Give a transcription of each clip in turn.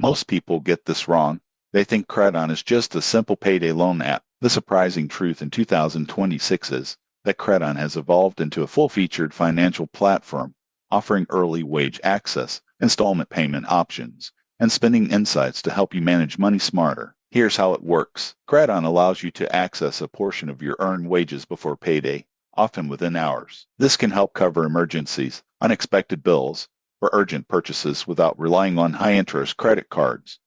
Most people get this wrong. They think Credon is just a simple payday loan app. The surprising truth in 2026 is that Credon has evolved into a full-featured financial platform offering early wage access, installment payment options, and spending insights to help you manage money smarter. Here's how it works. Credon allows you to access a portion of your earned wages before payday, often within hours. This can help cover emergencies, unexpected bills, or urgent purchases without relying on high-interest credit cards.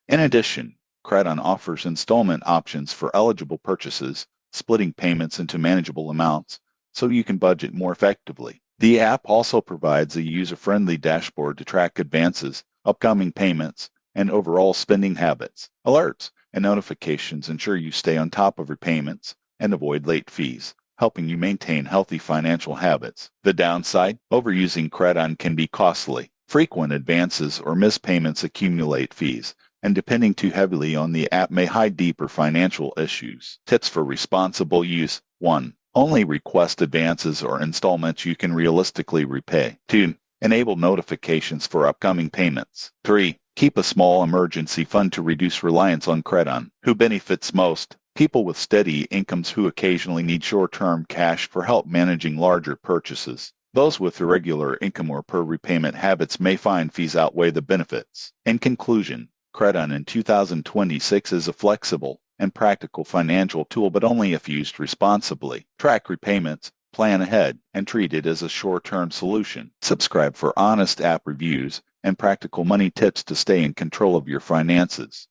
In addition, Credon offers installment options for eligible purchases, splitting payments into manageable amounts so you can budget more effectively. The app also provides a user-friendly dashboard to track advances, upcoming payments, and overall spending habits. Alerts and notifications ensure you stay on top of your payments and avoid late fees, helping you maintain healthy financial habits. The downside, overusing Credon can be costly. Frequent advances or missed payments accumulate fees, and depending too heavily on the app may hide deeper financial issues. Tips for responsible use. 1. Only request advances or installments you can realistically repay. 2. Enable notifications for upcoming payments. 3. Keep a small emergency fund to reduce reliance on Credon. Who benefits most? People with steady incomes who occasionally need short-term cash for help managing larger purchases. Those with irregular income or per repayment habits may find fees outweigh the benefits. In conclusion, Credon in 2026 is a flexible and practical financial tool, but only if used responsibly. Track repayments, plan ahead, and treat it as a short-term solution. Subscribe for honest app reviews and practical money tips to stay in control of your finances.